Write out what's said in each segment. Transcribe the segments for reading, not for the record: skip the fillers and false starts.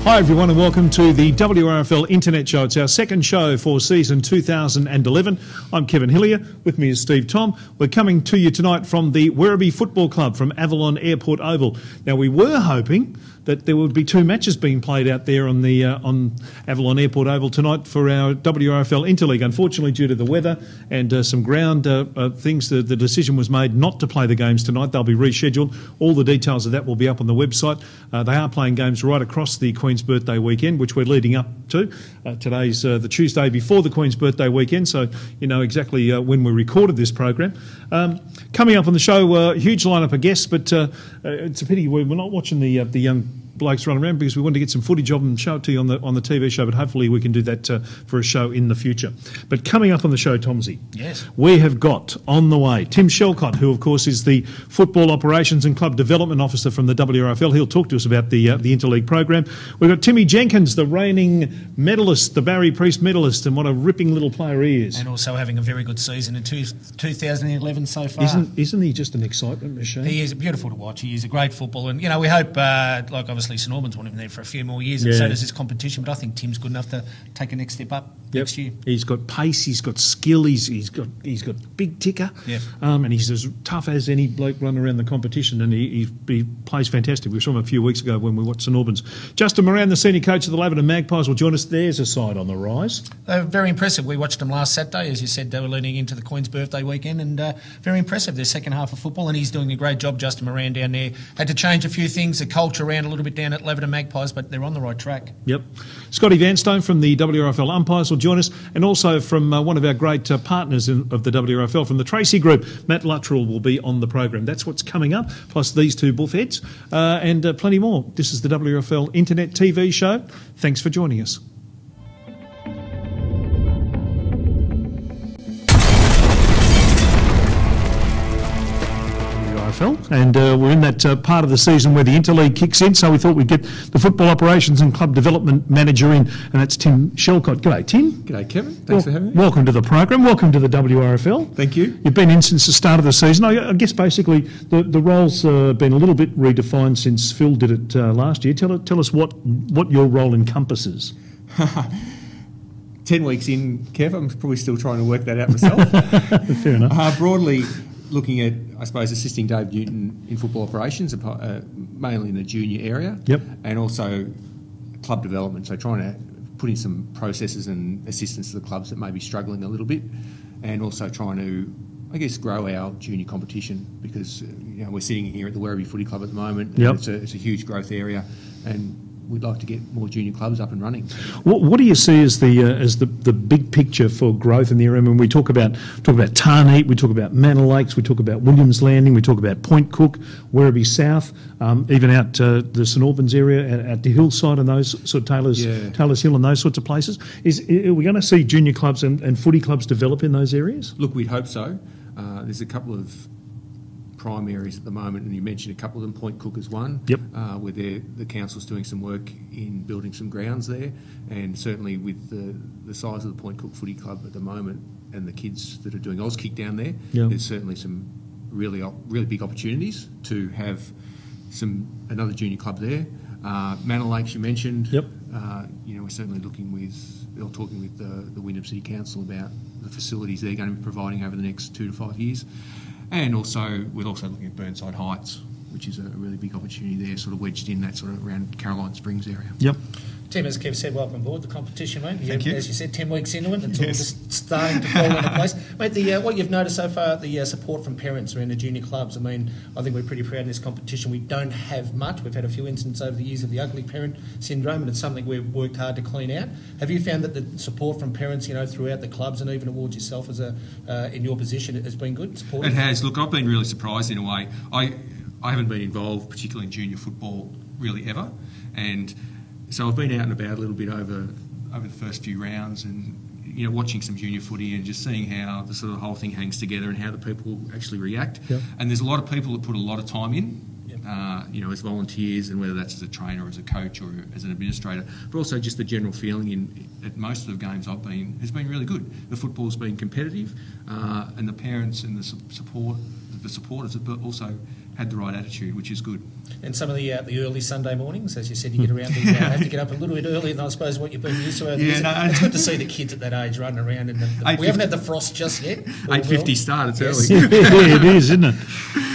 Hi everyone and welcome to the Wrfl Internet Show. It's our second show for season 2011. I'm Kevin Hillier, with me is Steve Tom. We're coming to you tonight from the Werribee Football Club from Avalon Airport Oval. Now we were hoping that there would be two matches being played out there on the on Avalon Airport Oval tonight for our Wrfl Interleague. Unfortunately, due to the weather and some ground things, the decision was made not to play the games tonight. They'll be rescheduled. All the details of that will be up on the website. They are playing games right across the Queen's Birthday weekend, which we're leading up to. Today's the Tuesday before the Queen's Birthday weekend, so you know exactly when we recorded this program. Coming up on the show, huge lineup of guests, but it's a pity we're not watching the young blokes run around because we want to get some footage of them and show it to you on the TV show, but hopefully we can do that for a show in the future. But coming up on the show, Tomsy, yes, we have got on the way Tim Shelcott, who of course is the Football Operations and Club Development Officer from the Wrfl. He'll talk to us about the Interleague program. We've got Timmy Jenkins, the reigning medalist, the Barry Priest medalist, and what a ripping little player he is. And also having a very good season in 2011 so far. Isn't he just an excitement machine? He is beautiful to watch. He is a great footballer, and you know we hope, like obviously St Albans want him there for a few more years, and so does this competition. But I think Tim's good enough to take a next step up next year. He's got pace, he's got skill, he's got big ticker, and he's as tough as any bloke running around the competition. And he plays fantastic. We saw him a few weeks ago when we watched St Albans. Justin Moran, the senior coach of the Laverton Magpies, will join us. There's a side on the rise. They were very impressive. We watched them last Saturday, as you said. They were leading into the Queen's Birthday weekend, and very impressive. Their second half of football, and he's doing a great job. Justin Moran down there had to change a few things, the culture around a little bit down at Laverton Magpies, but they're on the right track. Yep. Scotty Vanstone from the Wrfl Umpires will join us, and also from one of our great partners of the Wrfl, from the Tracy Group, Matt Luttrell will be on the program. That's what's coming up, plus these two bullheads and plenty more. This is the Wrfl Internet TV show. Thanks for joining us. And we're in that part of the season where the Interleague kicks in, so we thought we'd get the Football Operations and Club Development Manager in, and that's Tim Shelcott. G'day, Tim. G'day, Kevin. Thanks for having me. Welcome to the program. Welcome to the Wrfl. Thank you. You've been in since the start of the season. I guess basically the role's been a little bit redefined since Phil did it last year. Tell us what your role encompasses. 10 weeks in, Kev, I'm probably still trying to work that out myself. Fair enough. Broadly, looking at, I suppose, assisting Dave Newton in football operations, mainly in the junior area, and also club development, so trying to put in some processes and assistance to the clubs that may be struggling a little bit, and also trying to, I guess, grow our junior competition, because you know, we're sitting here at the Werribee Footy Club at the moment, and it's a huge growth area, and we'd like to get more junior clubs up and running. What do you see as the big picture for growth in the area? I mean, we talk about Tarneet, we talk about Manor Lakes, we talk about Williams Landing, we talk about Point Cook, Werribee South, even out the St Albans area, at the hillside and those sort of Taylor's Hill and those sorts of places. Are we going to see junior clubs and footy clubs develop in those areas? Look, we'd hope so. There's a couple of prime areas at the moment, and you mentioned a couple of them. Point Cook is one, where the council's doing some work in building some grounds there, and certainly with the size of the Point Cook Footy Club at the moment and the kids that are doing Auskick down there, there's certainly some really big opportunities to have another junior club there. Manor Lakes, you mentioned. You know, we're certainly talking with the Wyndham City Council about the facilities they're going to be providing over the next 2 to 5 years. And also, we're also looking at Burnside Heights, which is a really big opportunity there, sort of wedged in that sort of around Caroline Springs area. Yep. Tim, as Kev said, welcome aboard the competition, mate. Thank you. As you said, 10 weeks into it, it's all just starting to fall into place. Mate, what you've noticed so far, the support from parents around the junior clubs, I mean, I think we're pretty proud in this competition. We don't have much. We've had a few incidents over the years of the ugly parent syndrome, and it's something we've worked hard to clean out. Have you found that the support from parents, you know, throughout the clubs and even towards yourself as in your position, has been good? Supportive? It has. Look, I've been really surprised in a way. I haven't been involved, particularly in junior football, really ever, and so I've been out and about a little bit over the first few rounds, and you know, watching some junior footy and just seeing how the sort of whole thing hangs together and how the people actually react. And there's a lot of people that put a lot of time in, you know, as volunteers, and whether that's as a trainer or as a coach or as an administrator, but also just the general feeling at most of the games I've been has been really good. The football's been competitive, and the parents and the supporters have also had the right attitude, which is good. And some of the early Sunday mornings, as you said, you get around, you have to get up a little bit early, and I suppose what you've been used to. It's good to see the kids at that age running around. And we haven't had the frost just yet. 8:50 start, it's yes. early. Yeah, it is, isn't it?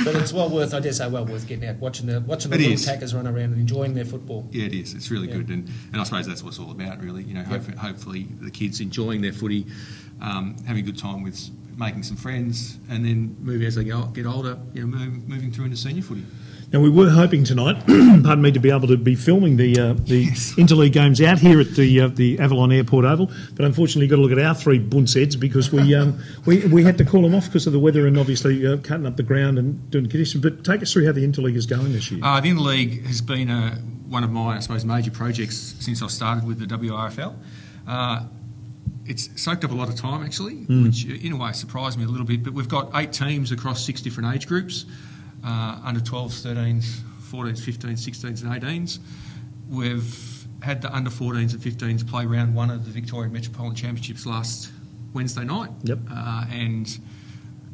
But it's well worth getting out, watching the little attackers run around and enjoying their football. Yeah, it is. It's really good, and I suppose that's what it's all about, really. You know, hopefully the kids enjoying their footy, having a good time with making some friends, and then as they get older, moving through into senior footy. Now, we were hoping tonight, pardon me, to be able to be filming the interleague games out here at the Avalon Airport Oval, but unfortunately, you've got to look at our three bunce heads because we had to call them off because of the weather and obviously cutting up the ground and doing conditions. But take us through how the interleague is going this year. The interleague has been one of my, I suppose, major projects since I started with the WRFL. It's soaked up a lot of time, actually, which in a way surprised me a little bit. But we've got 8 teams across 6 different age groups. Under 12s, 13s, 14s, 15s, 16s and 18s. We've had the under 14s and 15s play round 1 of the Victorian Metropolitan Championships last Wednesday night. Yep. And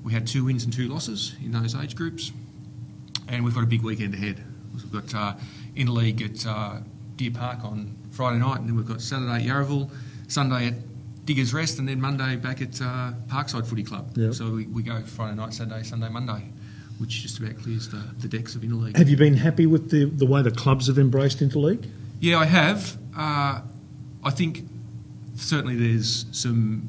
we had 2 wins and 2 losses in those age groups. And we've got a big weekend ahead. We've got interleague at Deer Park on Friday night, and then we've got Saturday at Wrfl, Sunday at Diggers Rest, and then Monday back at Parkside Footy Club. Yep. So we go Friday night, Saturday, Sunday, Monday, which just about clears the decks of interleague. Have you been happy with the way the clubs have embraced interleague? Yeah, I have. I think certainly there's some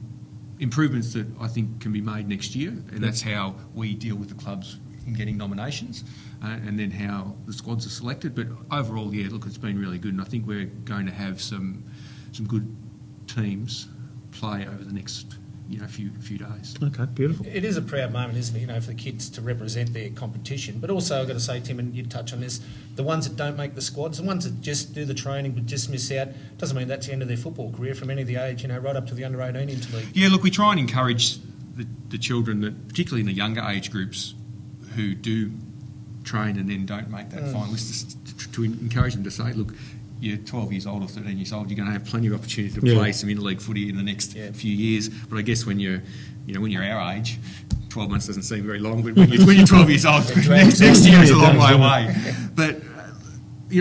improvements that I think can be made next year, and that's how we deal with the clubs in getting nominations, and then how the squads are selected. But overall, look, it's been really good, and I think we're going to have some good teams play over the next few days. Okay, beautiful. It is a proud moment, isn't it, for the kids to represent their competition. But also, I've got to say, Tim, and you touch on this, the ones that don't make the squads, the ones that just do the training but just miss out, doesn't mean that's the end of their football career from any of the age, right up to the under 18 interleague. Yeah, look, we try and encourage the children, that particularly in the younger age groups, who do train and then don't make that final list, to encourage them to say, look, you're 12 years old or 13 years old, you're going to have plenty of opportunity to play some interleague footy in the next few years. But I guess when you're our age, 12 months doesn't seem very long, but when you're 12 years old, next year is a long way away. But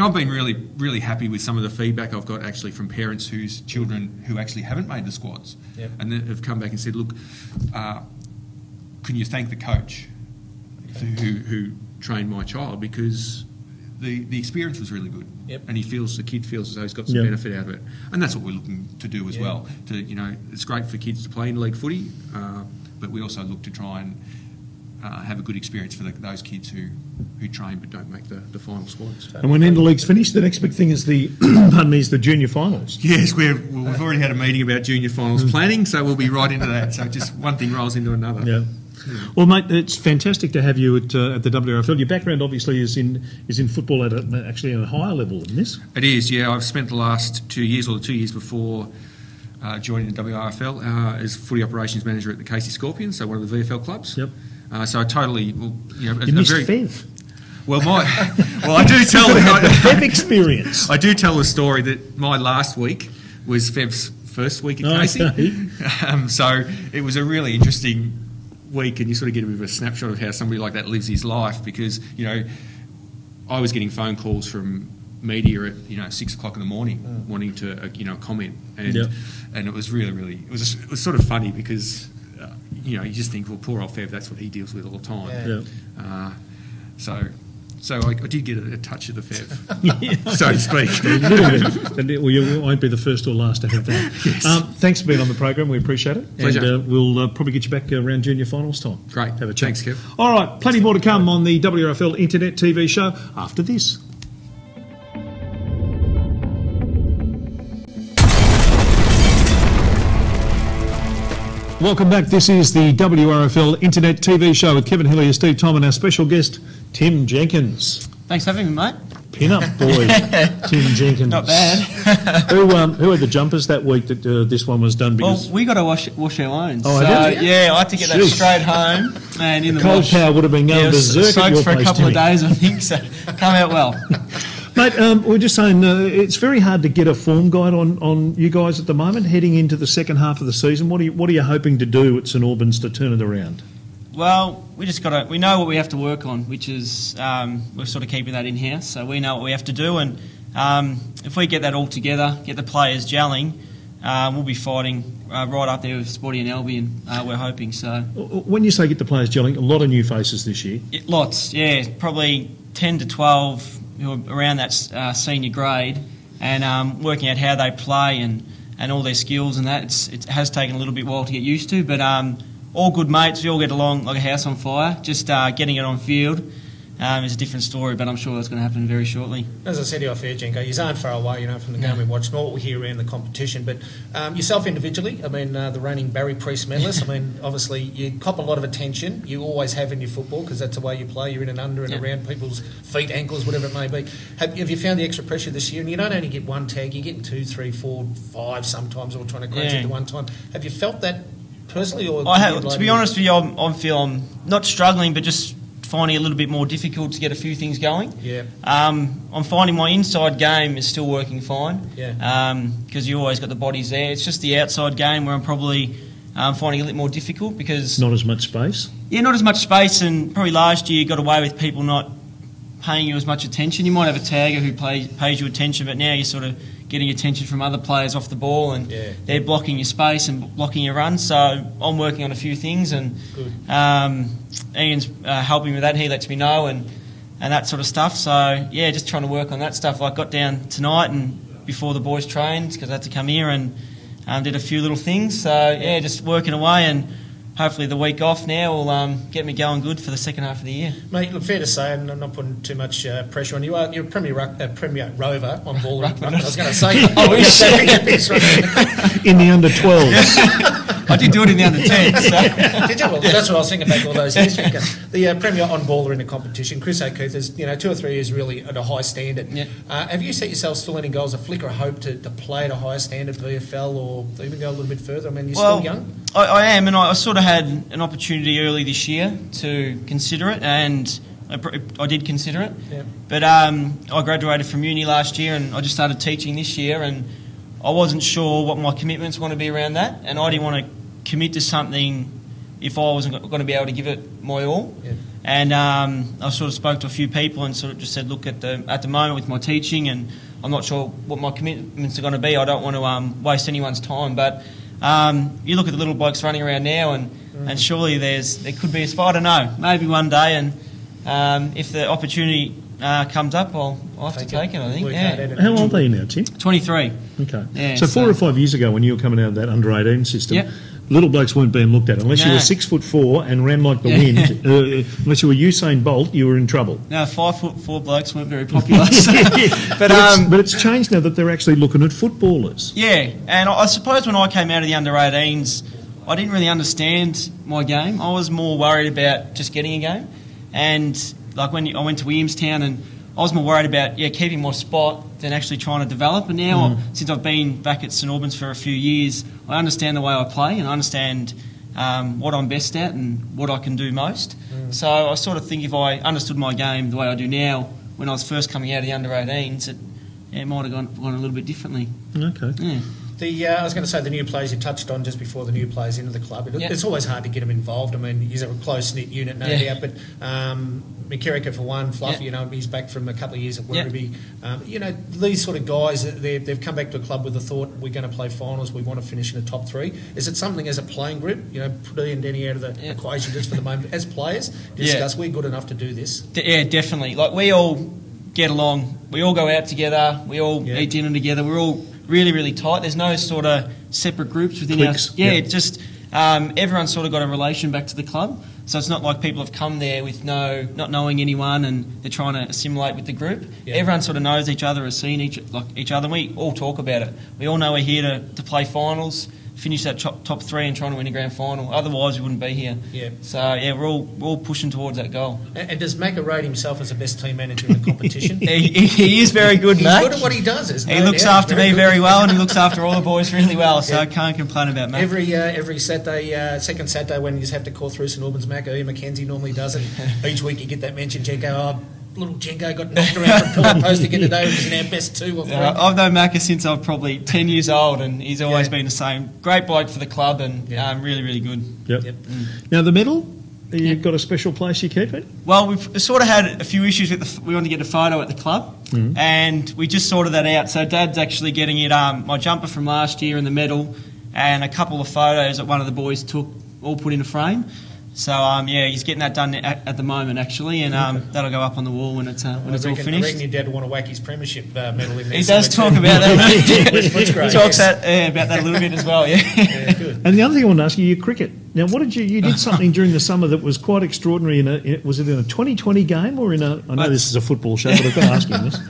I've been really, really happy with some of the feedback I've got actually from parents whose children who actually haven't made the squads, and then have come back and said, look, can you thank the coach who trained my child, because the experience was really good, and the kid feels as though he's got some benefit out of it, and that's what we're looking to do as well. It's great for kids to play in league footy, but we also look to try and have a good experience for those kids who train but don't make the final squads. And when interleague's finished, the next big thing is the junior finals. Yes, we've already had a meeting about junior finals planning, so we'll be right into that. So just one thing rolls into another. Yeah. Well, mate, it's fantastic to have you at the WRFL. Your background obviously is in football at actually at a higher level than this. It is, yeah. I've spent the last 2 years, or the 2 years before joining the WRFL, as footy operations manager at the Casey Scorpions, so one of the VFL clubs. Yep. So I totally, you missed Fev. Well, I do tell the Fev experience. I do tell the story that my last week was Fev's first week at Casey. Okay. So it was a really interesting week, and you sort of get a bit of a snapshot of how somebody like that lives his life, because I was getting phone calls from media at 6 o'clock in the morning wanting to comment, and it was really it was sort of funny, because you just think, well, poor old Fev, that's what he deals with all the time. So I did get a touch of the Fev, so to speak. A little bit. Well, you won't be the first or last to have that. Yes. Thanks for being on the program. We appreciate it. Pleasure. And we'll probably get you back around junior finals time. Great. Have a chat. Thanks, Kev. All right, plenty more to come on the WRFL Internet TV show after this. Welcome back. This is the WRFL Internet TV show with Kevin Hillier, Steve Tom, and our special guest, Tim Jenkins. Thanks for having me, mate. Pin-up boy, Tim Jenkins. Not bad. Who had the jumpers that week that this one was done? Because well, we got to wash our own. Oh, so, I had to get that straight home. And in the cold wash. power would have been going berserk at your for place, a couple Timmy. of days, I think, so come out well. Mate, we're just saying it's very hard to get a form guide on you guys at the moment, heading into the second half of the season. What are you hoping to do at St Albans to turn it around? Well, we know what we have to work on, which is we're sort of keeping that in-house, so we know what we have to do, and if we get that all together, get the players gelling, we'll be fighting right up there with Sporting and Albion, we're hoping. So. When you say get the players gelling, a lot of new faces this year. Lots, yeah, probably 10 to 12 who are around that senior grade, and working out how they play and all their skills and that. It has taken a little bit while to get used to, but all good mates, we all get along like a house on fire. Just getting it on field is a different story, but I'm sure that's going to happen very shortly. As I said to you off air, Jenko, you aren't far away, from the game we watched, nor what we hear around the competition. But yourself individually, the reigning Barry Priest medalist, obviously you cop a lot of attention. You always have in your football because that's the way you play. You're in and under and around people's feet, ankles, whatever it may be. Have you found the extra pressure this year? And you don't only get one tag, you're getting 2, 3, 4, 5 sometimes, all trying to crunch into one time. Have you felt that personally? Or to be honest with you, I'm not struggling, but just finding it a little bit more difficult to get a few things going. Yeah. I'm finding my inside game is still working fine. Yeah. Because you always got the bodies there. It's just the outside game where I'm probably finding it a little more difficult because not as much space. Yeah, not as much space, and probably last year you got away with people not paying you as much attention. You might have a tagger who pays you attention, but now you're sort of getting attention from other players off the ball, and they're blocking your space and blocking your run. So I'm working on a few things, and Ian's helping with that. He lets me know and that sort of stuff. So yeah, just trying to work on that stuff. I got down tonight and before the boys trained because I had to come here and did a few little things. So yeah, just working away, and hopefully the week off now will get me going good for the second half of the year. Mate, look, fair to say, and I'm not putting too much pressure on you, you're a Premier Rover on ball. I was going to say, in the under 12s. I did do it in the under 10s. So. Did you? Well, that's what I was thinking back all those years. The Premier on-baller in the competition, Chris O'Keefe, is 2 or 3 years really at a high standard. Yeah. Have you set yourself still any goals, a flicker, a hope to play at a higher standard, VFL, or even go a little bit further? I mean, you're still young. I am, and I sort of had an opportunity early this year to consider it, and I did consider it. Yeah. But I graduated from uni last year, and I just started teaching this year, and I wasn't sure what my commitments were going to be around that, and I didn't want to commit to something if I wasn't going to be able to give it my all. Yeah. And I sort of spoke to a few people and sort of just said, look, at the moment with my teaching, and I'm not sure what my commitments are going to be. I don't want to waste anyone's time, but you look at the little blokes running around now, and surely there could be a spot. I don't know, maybe one day, and if the opportunity comes up, I'll have to take it, I think. Yeah. How old are you now, Tim? 23. Okay. Yeah, so 4 or 5 years ago, when you were coming out of that under-18 system, little blokes weren't being looked at. Unless you were 6'4" and ran like the wind, unless you were Usain Bolt, you were in trouble. No, 5'4" blokes weren't very popular. So. But it's changed now that they're actually looking at footballers. Yeah, and I suppose when I came out of the under-18s, I didn't really understand my game. I was more worried about just getting a game. And like when I went to Williamstown, and I was more worried about keeping my spot than actually trying to develop. And now, since I've been back at St Albans for a few years, I understand the way I play, and I understand what I'm best at and what I can do most. So I sort of think if I understood my game the way I do now, when I was first coming out of the under-18s, it might have gone a little bit differently. Okay. Yeah. I was going to say the new players you touched on just before the new players into the club. It's always hard to get them involved. I mean, he's a close-knit unit, no doubt. But McKerricker, for one, Fluffy, he's back from a couple of years at Werribee. These sort of guys, they've come back to a club with the thought, we're going to play finals, we want to finish in the top 3. Is it something as a playing group, put Ian Denny out of the equation just for the moment, as players, discuss, we're good enough to do this? Yeah, definitely. Like, we all get along. We all go out together. We all eat dinner together. We're all really, really tight. There's no sort of separate groups within Cliques. It's just everyone's sort of got a relation back to the club. So it's not like people have come there with not knowing anyone and they're trying to assimilate with the group. Yeah. Everyone sort of knows each other, has seen each other, and we all talk about it. We all know we're here to play finals, finish that top 3 and trying to win a grand final. Otherwise, we wouldn't be here. Yeah. So we're all pushing towards that goal. And does Macca rate himself as the best team manager in the competition? he is very good, Mac. He's good at what he does. He looks after me very well, and he looks after all the boys really well. So I can't complain about Mac. Every Saturday, second Saturday when you just have to call through St Albans, Mac, Ian McKenzie normally does it. Each week you get that mention, Jenko, little Jenko got knocked around from pillar post again today, which is our best 2 or 3. I've known Macca since I'm probably 10 years old, and he's always been the same. Great bloke for the club, and really, really good. Yep. Now, the medal, You've got a special place you keep it? Well, we've sort of had a few issues with we wanted to get a photo at the club, and we just sorted that out. So Dad's actually getting it, my jumper from last year and the medal, and a couple of photos that one of the boys took, all put in a frame. So he's getting that done at the moment actually, and that'll go up on the wall when it's all finished. I reckon your dad will want to whack his premiership medal in there. He does talk about that. He talks about that a little bit as well. Yeah. Good. And the other thing I want to ask you, cricket. Now, what did you did something during the summer that was quite extraordinary. Was it in a 2020 game or in a? I know this is a football show, but I've got to ask you this.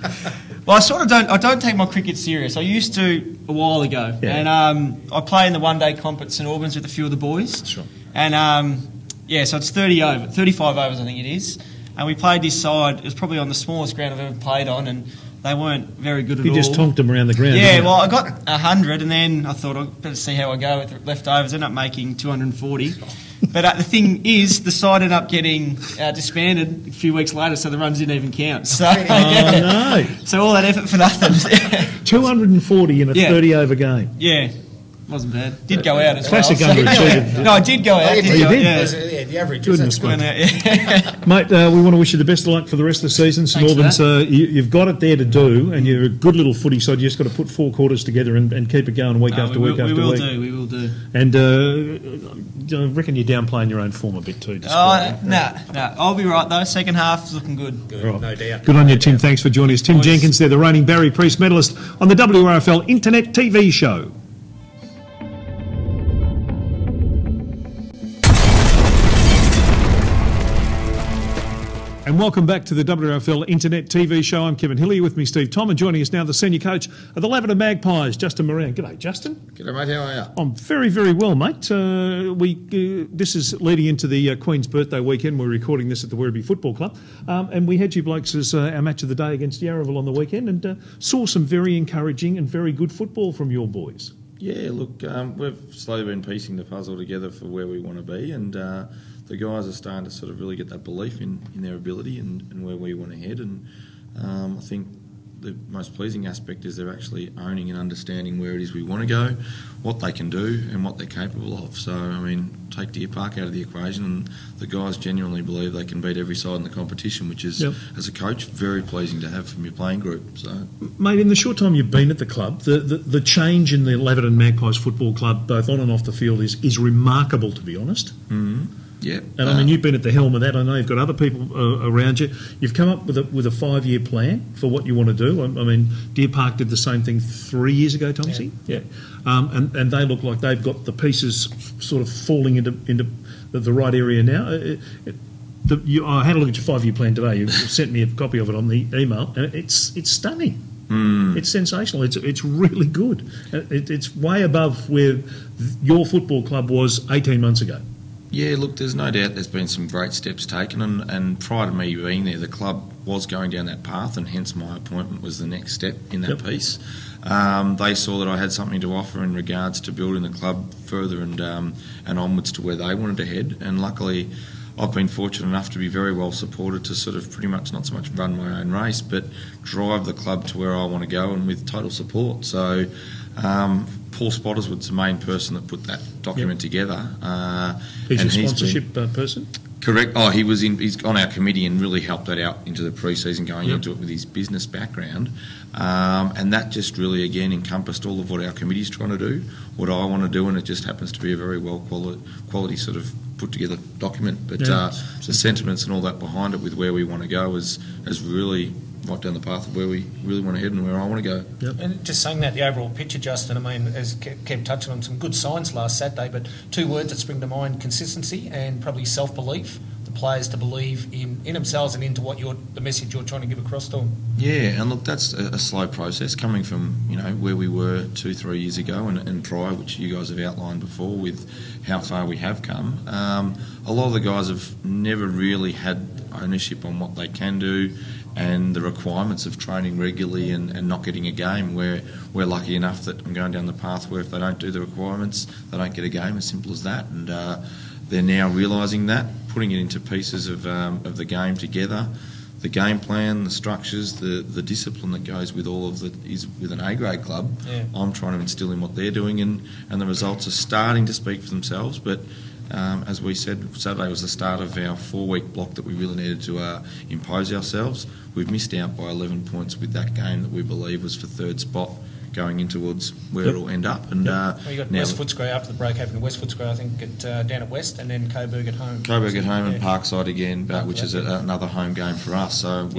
Well, I sort of don't. I don't take my cricket serious. I used to a while ago, and I play in the one-day comp at St Albans with a few of the boys. Sure. And so it's 35 overs, I think it is. And we played this side. It was probably on the smallest ground I've ever played on, and they weren't very good at all. You just tonked them around the ground. Yeah, well, I got 100, and then I thought I'd better see how I go with the leftovers. Ended up making 240. But the thing is, the side ended up getting disbanded a few weeks later, so the runs didn't even count. So, no. So all that effort for nothing. 240 in a 30-over game. Yeah. Wasn't bad. Did go out as Classic well. underachieving. No, I did go out. You did? Yeah, the average. Goodness That's good. Mate, we want to wish you the best of luck for the rest of the season. St Albans, you've got it there to do, and you're a good little footy side. You just got to put 4 quarters together and keep it going week after week after week. We will do. And I reckon you're downplaying your own form a bit too. No. I'll be right, though. Second half is looking good. Right. No doubt. Good on you, Tim. Thanks for joining us. Tim Jenkins there, the reigning Barry Priest medalist on the Wrfl Internet TV show. And welcome back to the Wrfl Internet TV show. I'm Kevin Hillier, with me Steve Tom, and joining us now the senior coach of the Lavender Magpies, Justin Moran. G'day, Justin. G'day, mate. How are you? I'm very, very well, mate. This is leading into the Queen's birthday weekend. We're recording this at the Werribee Football Club, and we had you blokes as our match of the day against Wrfl on the weekend, and saw some very encouraging and very good football from your boys. Yeah, look, we've slowly been piecing the puzzle together for where we want to be, and the guys are starting to sort of really get that belief in their ability and where we want to head. And I think the most pleasing aspect is they're actually owning and understanding where it is we want to go, what they can do and what they're capable of. So, I mean, take Deer Park out of the equation, and the guys genuinely believe they can beat every side in the competition, which is, as a coach, very pleasing to have from your playing group. So, mate, in the short time you've been at the club, the change in the Lavender Magpies Football Club, both on and off the field, is remarkable, to be honest. Mm-hmm. Yeah, and I mean, you've been at the helm of that. I know you've got other people around you. You've come up with a 5-year plan for what you want to do. I mean, Deer Park did the same thing 3 years ago, Tomsey. Yeah. And they look like they've got the pieces sort of falling into the right area now. I had a look at your 5-year plan today. You sent me a copy of it on the email, and it's stunning. It's sensational. It's really good. It's way above where your football club was 18 months ago. Yeah, look, there's no doubt there's been some great steps taken, and prior to me being there, the club was going down that path, and hence my appointment was the next step in that piece. They saw that I had something to offer in regards to building the club further and onwards to where they wanted to head, and luckily I've been fortunate enough to be very well supported to sort of pretty much not so much run my own race, but drive the club to where I want to go, and with total support. So Paul Spotterswood's the main person that put that document together. He's your sponsorship person? Correct. He's on our committee and really helped that out into the pre-season, going into it with his business background. And that just really, again, encompassed all of what our committee's trying to do, what I want to do, and it just happens to be a very well quality sort of put together document. But the sentiments and all that behind it with where we want to go is really right down the path of where we really want to head and where I want to go. Yep. And just saying that, the overall picture, Justin, I mean, as Kev touched on, some good signs last Saturday, but 2 words that spring to mind: consistency and probably self-belief. The players to believe in themselves and into what the message you're trying to give across to them. Yeah, and look, that's a slow process coming from where we were 2-3 years ago and prior, which you guys have outlined before with how far we have come. A lot of the guys have never really had ownership on what they can do and the requirements of training regularly and not getting a game. Where we're lucky enough that I'm going down the path where if they don't do the requirements, they don't get a game, as simple as that. And they're now realising that, putting it into pieces of the game together, the game plan, the structures, the discipline that goes with all of is with an A-grade club. I'm trying to instill in what they're doing, and the results are starting to speak for themselves. But As we said, Saturday was the start of our 4-week block that we really needed to impose ourselves. We've missed out by 11 points with that game that we believe was for third spot going in towards where it'll end up. And well, you got West Footscray after the break, having to West Footscray, I think, down at West, and then Coburg at home. Coburg at home and Parkside again, which is another home game for us. So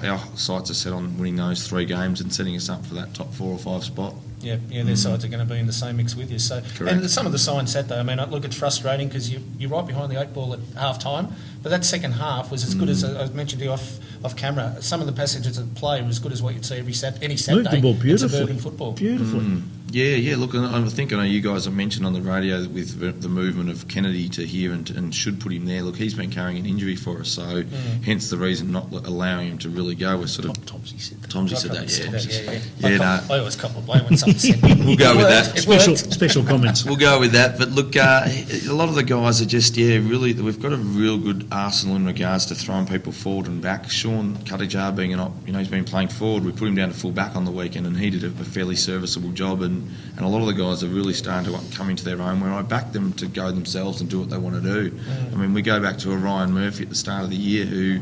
our sights are set on winning those 3 games and setting us up for that top 4 or 5 spot. Yeah, their sides are going to be in the same mix with you. So, and some of the signs set though. I mean, look, it's frustrating because you're right behind the 8 ball at half time, but that second half was as good as I mentioned to you off camera. Some of the passages of play were as good as what you'd see any Saturday. Moved the ball beautifully. In suburban football. Beautifully. Yeah. Look, I think I know you guys have mentioned on the radio with the movement of Kennedy to here and should put him there. Look, he's been carrying an injury for us, so hence the reason not allowing him to really go. We're sort of Tomsy said that. Tomsy said that. Yeah. I always cop the blame when something said. We'll go with that. Special comments. We'll go with that. But look, a lot of the guys are just really. We've got a real good arsenal in regards to throwing people forward and back. Sean Cuttajar being he's been playing forward. We put him down to full back on the weekend, and he did a fairly serviceable job. And a lot of the guys are really starting to come into their own, where I back them to go themselves and do what they want to do. I mean, we go back to a Ryan Murphy at the start of the year who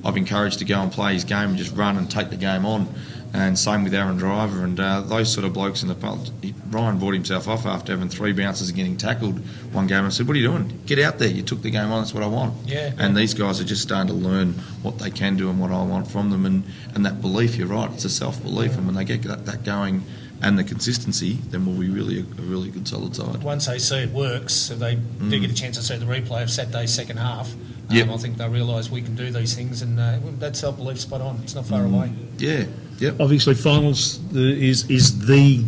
I've encouraged to go and play his game and just run and take the game on. And same with Aaron Driver and those sort of blokes in the past. Ryan brought himself off after having 3 bounces and getting tackled one game. I said, "What are you doing? Get out there. You took the game on. That's what I want." And these guys are just starting to learn what they can do and what I want from them. And that belief, you're right, it's a self-belief. And when they get that going and the consistency, then we'll be really a really good solid side. Once they see it works, if they do get a chance to see the replay of Saturday's second half, I think they'll realise we can do these things, and that self-belief spot on. It's not far away. Yeah. Yep. Obviously, finals is the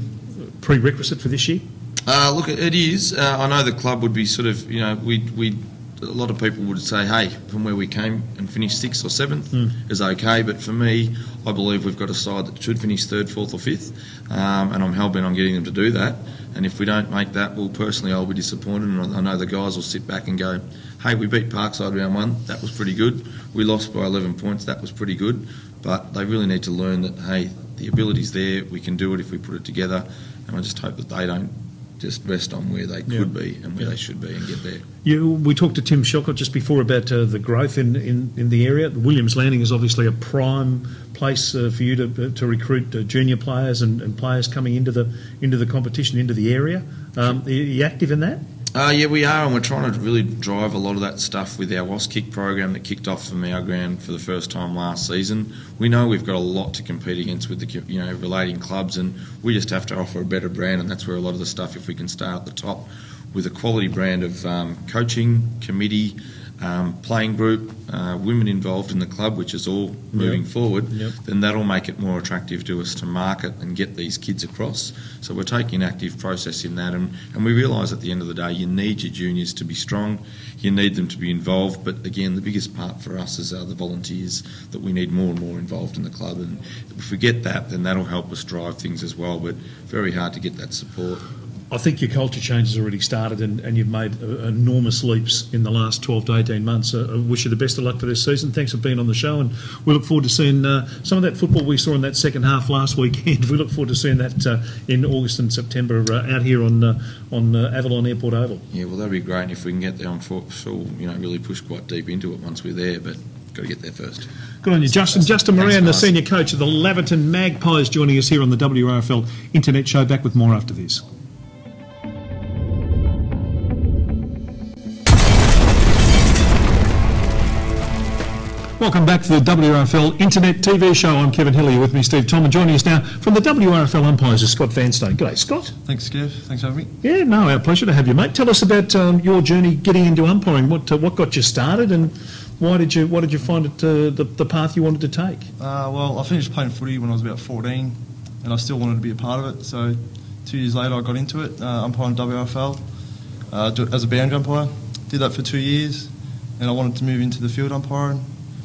prerequisite for this year. Look, it is. I know the club would be sort of, a lot of people would say, hey, from where we came and finished 6th or 7th is okay, but for me, I believe we've got a side that should finish 3rd, 4th or 5th, and I'm hell-bent on getting them to do that. And if we don't make that, well, personally, I'll be disappointed, and I know the guys will sit back and go, hey, we beat Parkside round 1, that was pretty good. We lost by 11 points, that was pretty good. But they really need to learn that, hey, the ability's there, we can do it if we put it together, and I just hope that they don't just rest on where they could be and where they should be and get there. We talked to Tim Shocott just before about the growth in the area. The Williams Landing is obviously a prime place for you to recruit junior players and players coming into the competition, into the area. Are you active in that? Yeah, we are, and we're trying to really drive a lot of that stuff with our WAS Kick program that kicked off from our ground for the first time last season. We know we've got a lot to compete against with the relating clubs, and we just have to offer a better brand, and that's where a lot of the stuff, if we can start at the top with a quality brand of coaching, committee, playing group, women involved in the club, which is all moving forward, then that'll make it more attractive to us to market and get these kids across. So we're taking an active process in that, and we realise at the end of the day you need your juniors to be strong, you need them to be involved, but again the biggest part for us is the volunteers, that we need more and more involved in the club, and if we get that, then that'll help us drive things as well, but very hard to get that support. I think your culture change has already started, and you've made enormous leaps in the last 12 to 18 months. I wish you the best of luck for this season. Thanks for being on the show, and we look forward to seeing some of that football we saw in that second half last weekend. We look forward to seeing that in August and September out here on Avalon Airport Oval. Yeah, well, that'd be great, and if we can get there, I'm sure really push quite deep into it once we're there, but got to get there first. Good on you, Justin. Justin Moran, the senior coach of the Laverton Magpies, joining us here on the Wrfl Internet Show. Back with more after this. Welcome back to the WRFL Internet TV Show. I'm Kevin Hillier, with me Steve Tom, and joining us now from the WRFL umpires is Scott Vanstone. G'day, Scott. Thanks, Kev. Thanks for having me. Yeah, no, our pleasure to have you, mate. Tell us about your journey getting into umpiring. What got you started, and why did you find it the path you wanted to take? Well, I finished playing footy when I was about 14, and I still wanted to be a part of it. So 2 years later, I got into it, umpiring WRFL as a boundary umpire. Did that for 2 years, and I wanted to move into the field umpiring.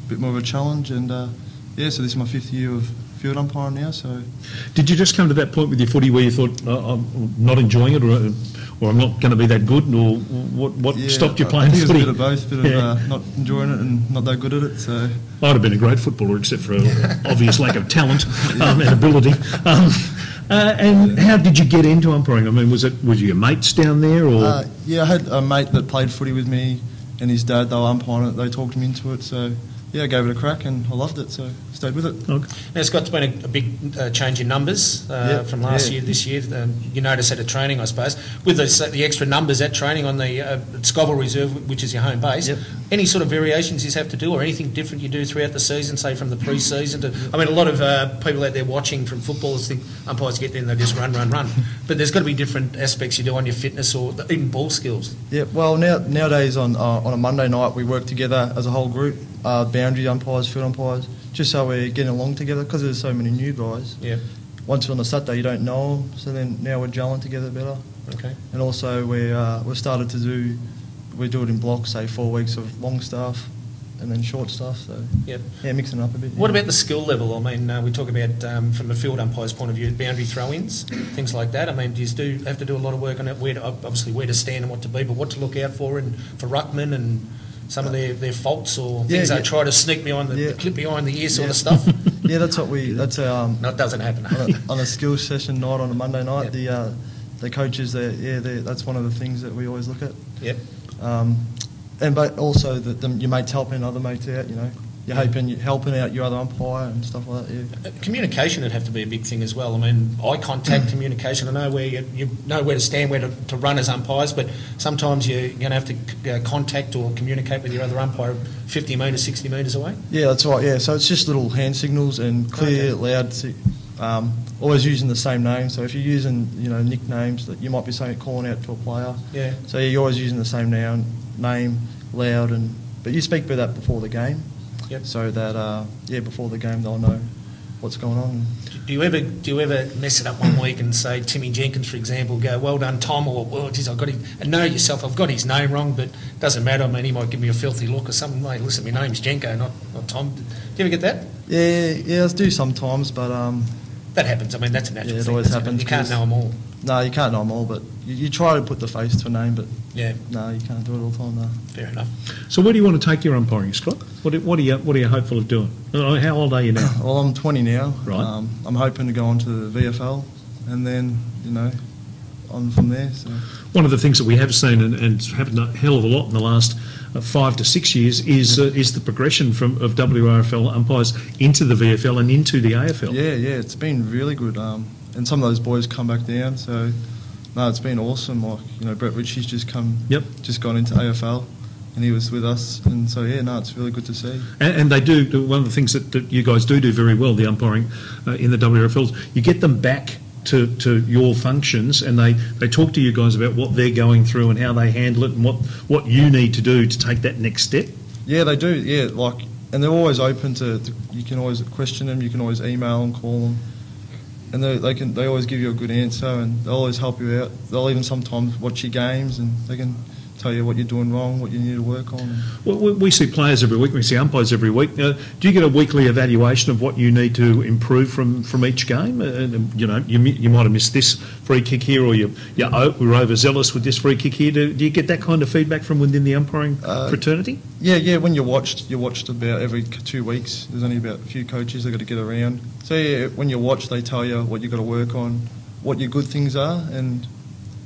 Bit more of a challenge, and so this is my 5th year of field umpiring now. So, did you just come to that point with your footy where you thought, I'm not enjoying it, or I'm not going to be that good, or what stopped you playing footy? I think it was a bit of both, of not enjoying it and not that good at it. So I'd have been a great footballer, except for an obvious lack of talent and ability. And how did you get into umpiring? I mean, was your mates down there, or? Yeah, I had a mate that played footy with me, and his dad, they were umpiring it. They talked him into it, so yeah, I gave it a crack, and I loved it, so stayed with it. Okay. Now, Scott's been a big change in numbers from last year to this year. You notice at a training, I suppose, with the extra numbers at training on the Scoville Reserve, which is your home base. Yep. Any sort of variations you have to do, or anything different you do throughout the season, say from the pre-season to? I mean, a lot of people out there watching from footballers think umpires get there and they just run. But there's got to be different aspects you do on your fitness or even ball skills. Yeah. Well, nowadays on a Monday night we work together as a whole group, boundary umpires, field umpires, just so we're getting along together because there's so many new guys. Yeah. Once on a Saturday you don't know them, so then now we're gelling together better. Okay. And also we've started to do it in blocks, say 4 weeks of long stuff and then short stuff. So Yep. yeah, mixing it up a bit. What about the skill level? I mean, we talk about from the field umpire's point of view, boundary throw-ins, things like that. I mean, do you have to do a lot of work on it? Obviously where to stand and what to be, but what to look out for for ruckmen and some of their faults or things they try to sneak behind the clip behind the ear sort of stuff. Yeah, that's what that's no, it doesn't happen. on a skills session night on a Monday night. Yep. The coaches, that's one of the things that we always look at. Yep. But also your mates helping other mates out. You know, you're helping out your other umpire and stuff like that. Yeah. Communication would have to be a big thing as well. I mean, eye contact, communication. I know where you know where to stand, where to run as umpires, but sometimes you're going to have to contact or communicate with your other umpire 50 metres, 60 metres away. Yeah, that's right. Yeah, so it's just little hand signals and clear, loud. Always using the same name. So if you're using nicknames, that you might be saying calling out to a player. Yeah. So you're always using the same name, loud, but you speak with that before the game. Yep. So that before the game they'll know what's going on. Do you ever mess it up one week and say Timmy Jenkins, for example, go well done Tom, or well geez, and know yourself, I've got his name wrong, but it doesn't matter. I mean, he might give me a filthy look or something. Mate, listen, my name's Jenko, not Tom. Do you ever get that? Yeah, I do sometimes, but that happens. I mean, that's a natural thing. It always happens. You can't know them all. No, you can't know them all, but you try to put the face to a name, but no, you can't do it all the time. No. Fair enough. So where do you want to take your umpiring, Scott? What are you hopeful of doing? How old are you now? Well, I'm 20 now. Right. I'm hoping to go on to the VFL, and then on from there. So. One of the things that we have seen and happened a hell of a lot in the last 5 to 6 years is the progression of WRFL umpires into the VFL and into the AFL. Yeah, it's been really good. And some of those boys come back down, so no, it's been awesome. Like Brett Ritchie's just gone into AFL, and he was with us, and so it's really good to see. And they do one of the things that you guys do very well, the umpiring in the WRFLs. You get them back to your functions, and they talk to you guys about what they're going through and how they handle it and what you need to do to take that next step. Yeah, they do. Yeah, and they're always open to you can always question them, you can always email them, call them. And they always give you a good answer, and they'll always help you out. They'll even sometimes watch your games, and they can tell you what you're doing wrong, what you need to work on. Well, we see players every week, we see umpires every week. Do you get a weekly evaluation of what you need to improve from each game? You might have missed this free kick here, or we're overzealous with this free kick here. Do you get that kind of feedback from within the umpiring fraternity? Yeah. When you're watched about every 2 weeks. There's only about a few coaches that got to get around. So when you're watched, they tell you what you've got to work on, what your good things are, and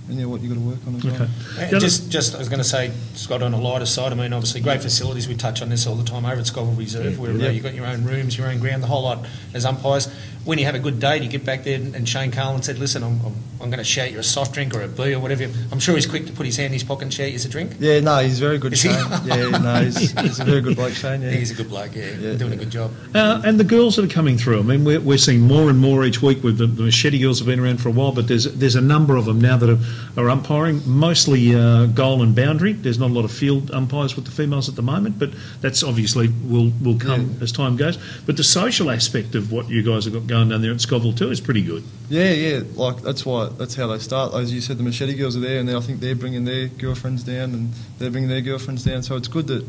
what you've got to work on as well. Okay. Just I was going to say, Scott, on a lighter side, I mean, obviously great facilities. We touch on this all the time over at Scoville Reserve, where you've got your own rooms, your own ground, the whole lot as umpires. When you have a good day, you get back there and Shane Carlin said, listen, I'm going to shout you a soft drink or a beer or whatever. I'm sure he's quick to put his hand in his pocket and shout you a drink. Yeah, no, he's very good, Shane. He's a very good bloke, Shane. Yeah. He's a good bloke, doing a good job. And the girls that are coming through, I mean, we're seeing more and more each week. With the Machete girls have been around for a while, but there's a number of them now that are umpiring, mostly goal and boundary. There's not a lot of field umpires with the females at the moment, but that's obviously will come as time goes. But the social aspect of what you guys have got going down there at Scoville too is pretty good. Yeah, that's how they start. As you said, the Machete girls are there, and I think they're bringing their girlfriends down, and they're bringing their girlfriends down. So it's good that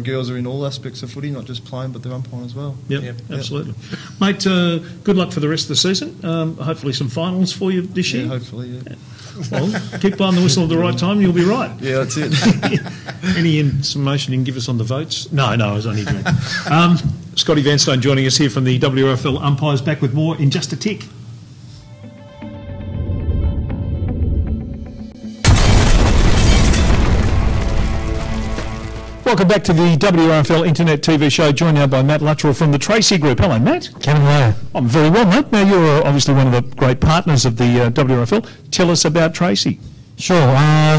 girls are in all aspects of footy, not just playing, but they're umpiring as well. Yep, absolutely. Mate, good luck for the rest of the season. Hopefully some finals for you this year. Yeah, hopefully, yeah. Well, keep blowing the whistle at the right time and you'll be right. Yeah, that's it. Any information you can give us on the votes? No, I was only doing Scotty Vanstone joining us here from the WRFL Umpires, back with more in just a tick. Welcome back to the WRFL Internet TV show, joined now by Matt Luttrell from the Tracy Group. Hello, Matt. Kevin, hello. I'm very well, mate. Now, you're obviously one of the great partners of the WRFL. Tell us about Tracy. Sure.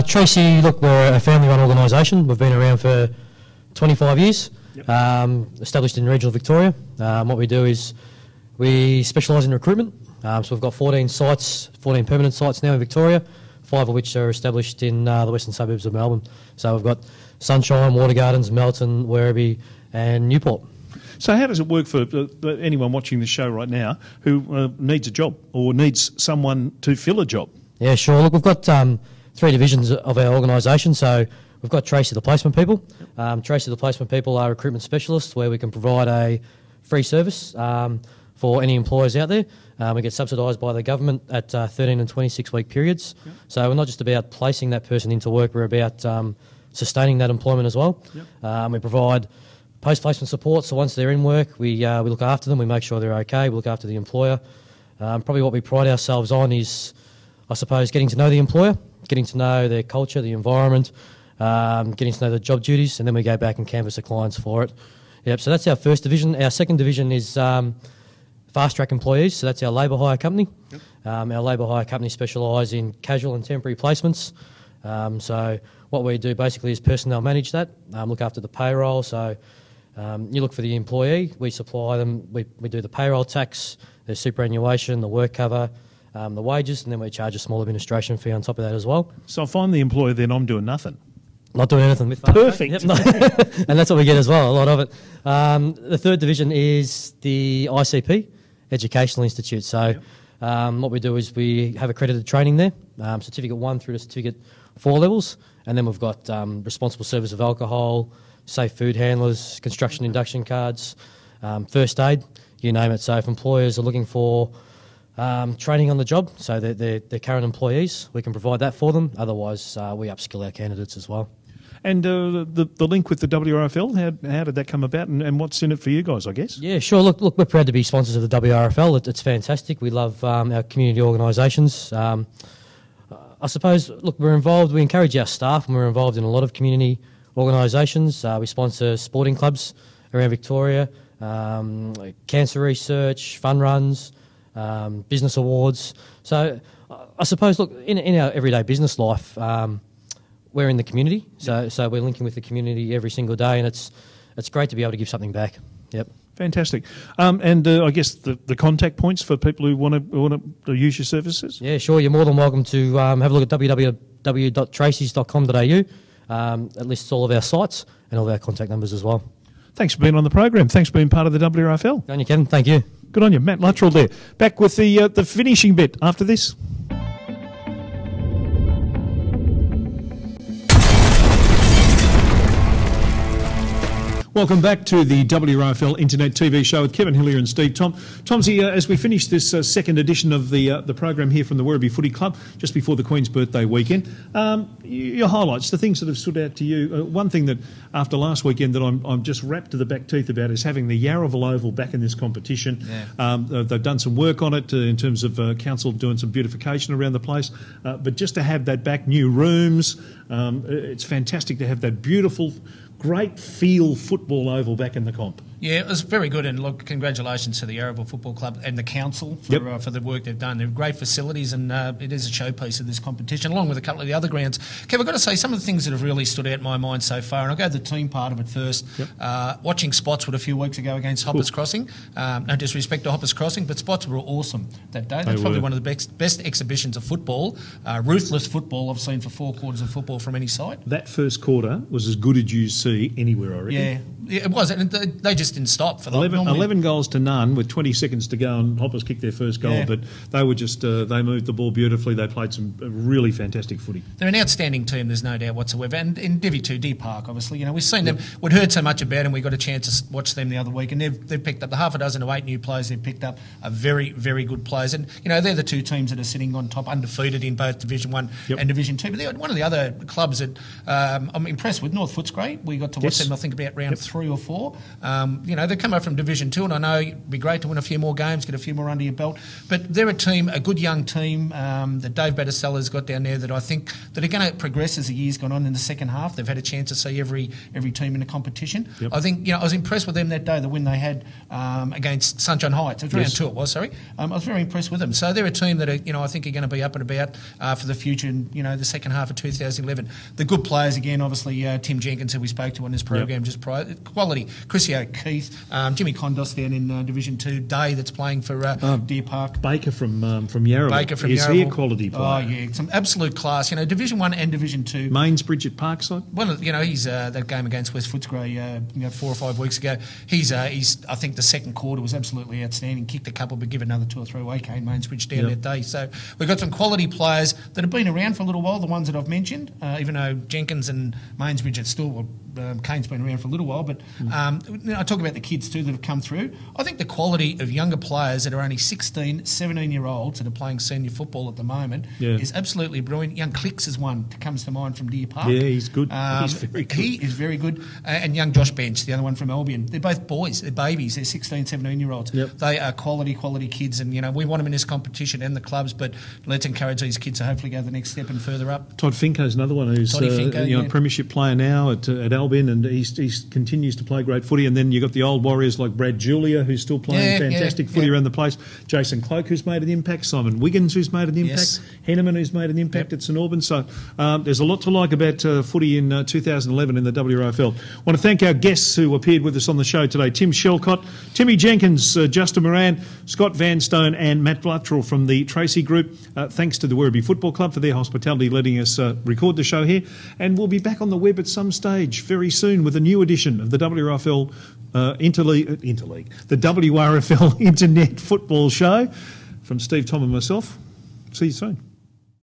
Tracy, look, we're a family-run organisation. We've been around for 25 years, established in regional Victoria. What we do is we specialise in recruitment. So we've got 14 sites, 14 permanent sites now in Victoria, 5 of which are established in the western suburbs of Melbourne. So we've got Sunshine, Water Gardens, Melton, Werribee and Newport. So how does it work for anyone watching this show right now who needs a job or needs someone to fill a job? Yeah, sure. Look, we've got 3 divisions of our organisation. So we've got Tracy the Placement People. Tracy the Placement People are recruitment specialists where we can provide a free service for any employers out there. We get subsidised by the government at 13 and 26-week periods. Yep. So we're not just about placing that person into work, we're about sustaining that employment as well. Yep. We provide post-placement support, so once they're in work, we look after them, we make sure they're okay, we look after the employer. Probably what we pride ourselves on is, I suppose, getting to know the employer, getting to know their culture, the environment, getting to know the job duties, and then we go back and canvass the clients for it. Yep, so that's our first division. Our second division is Fast Track Employees, so that's our labour hire company. Yep. Our labour hire company specialise in casual and temporary placements. So what we do basically is personnel manage that, look after the payroll. So you look for the employee, we supply them, we do the payroll tax, the superannuation, the work cover, the wages, and then we charge a small administration fee on top of that as well. So if I'm the employer, then I'm doing nothing. Not doing anything with that. Perfect. Yep. And that's what we get as well, a lot of it. The third division is the ICP, Educational Institute. So what we do is we have accredited training there, Certificate 1 through to Certificate 4 levels, and then we've got responsible service of alcohol, safe food handlers, construction induction cards, first aid, you name it. So if employers are looking for training on the job, so they're current employees, we can provide that for them. Otherwise, we upskill our candidates as well. And the link with the WRFL, how did that come about, and what's in it for you guys, I guess? Yeah, sure. Look, we're proud to be sponsors of the WRFL. It's fantastic. We love our community organisations. I suppose, look, we're involved, we encourage our staff, and we're involved in a lot of community organisations. We sponsor sporting clubs around Victoria, cancer research, fun runs, business awards. So I suppose, look, in our everyday business life, we're in the community, so we're linking with the community every single day, and it's great to be able to give something back. Yep. Fantastic. And I guess the contact points for people who want to use your services? Yeah, sure. You're more than welcome to have a look at www.tracys.com.au. It lists all of our sites and all of our contact numbers as well. Thanks for being on the program. Thanks for being part of the WRFL. Good on you, Kevin. Thank you. Good on you. Matt Luttrell there. Back with the finishing bit after this. Welcome back to the WRFL Internet TV show with Kevin Hillier and Steve Tom. Tomsy, as we finish this second edition of the program here from the Werribee Footy Club, just before the Queen's birthday weekend, your highlights, the things that have stood out to you. One thing that after last weekend that I'm just wrapped to the back teeth about is having the Wrfl Oval back in this competition. Yeah. They've done some work on it in terms of council doing some beautification around the place, but just to have that back, new rooms, it's fantastic to have that beautiful, great feel football oval back in the comp. Yeah, it was very good, and look, congratulations to the Wrfl Football Club and the council for the work they've done. They're great facilities, and it is a showpiece of this competition, along with a couple of the other grounds. Kev, I've got to say, some of the things that have really stood out in my mind so far, and I'll go to the team part of it first. Yep. Watching Spotswood a few weeks ago against Hoppers Crossing, no disrespect to Hoppers Crossing, but Spotswood were awesome that day. That's probably one of the best exhibitions of football, ruthless football I've seen for 4 quarters of football from any side. That first quarter was as good as you see anywhere, I reckon. Yeah, it was, and they just didn't stop for 11 goals to none with 20 seconds to go, and Hoppers kicked their first goal, but they were just they moved the ball beautifully. They played some really fantastic footy. They're an outstanding team, there's no doubt whatsoever. And in Divi 2, D Park, obviously, you know, we've seen them. We'd heard so much about them. We got a chance to watch them the other week, and they've picked up the half a dozen to 8 new players. They've picked up a very, very good players, and you know they're the 2 teams that are sitting on top, undefeated in both Division 1 and Division 2. But they're one of the other clubs that I'm impressed with. North Footscray, we got to watch them, I think, about round 3 3 or 4. They come up from Division 2, and I know it'd be great to win a few more games, get a few more under your belt. But they're a good young team that Dave Battistella's got down there that I think that are going to progress as the year's gone on in the second half. They've had a chance to see every team in the competition. Yep. I think, I was impressed with them that day, the win they had against Sunshine Heights. It was round 2 it was, sorry. I was very impressed with them. So they're a team that I think are going to be up and about for the future in, the second half of 2011. The good players, again, obviously Tim Jenkins, who we spoke to on this program just prior. Quality. Chrissy O'Keefe, Jimmy Kondos down in Division 2, Day that's playing for Deer Park. Baker from Yarraville. Baker from Is Yarraville. he a quality player? Oh, yeah, some absolute class. Division 1 and Division 2. Mainsbridge at Parkside? Well, he's that game against West Footscray 4 or 5 weeks ago. He's I think the second quarter was absolutely outstanding. Kicked a couple, but give another 2 or 3 away. Kane Mainsbridge down that day. So we've got some quality players that have been around for a little while, the ones that I've mentioned, even though Jenkins and Mainsbridge are still, Kane's been around for a little while, but I talk about the kids too that have come through. I think the quality of younger players that are only 16, 17-year-olds that are playing senior football at the moment is absolutely brilliant. Young Clicks is one that comes to mind from Deer Park. Yeah, he's good. He's very good. He is very good. And young Josh Bench, the other one from Albion. They're both boys. They're babies. They're 16, 17-year-olds. Yep. They are quality kids, and we want them in this competition and the clubs, but let's encourage these kids to hopefully go the next step and further up. Todd Finko's another one who's a premiership player now at Albion, and he continues to play great footy. And then you've got the old warriors like Brad Julia, who's still playing fantastic footy around the place. Jason Cloak, who's made an impact. Simon Wiggins, who's made an impact. Yes. Henneman, who's made an impact at St Albans. So there's a lot to like about footy in 2011 in the WRFL. I want to thank our guests who appeared with us on the show today. Tim Shelcott, Timmy Jenkins, Justin Moran, Scott Vanstone and Matt Blattrell from the Tracy Group. Thanks to the Werribee Football Club for their hospitality letting us record the show here. And we'll be back on the web at some stage very soon with a new edition of the WRFL Interleague, the WRFL Internet Football Show. From Steve, Tom and myself, see you soon.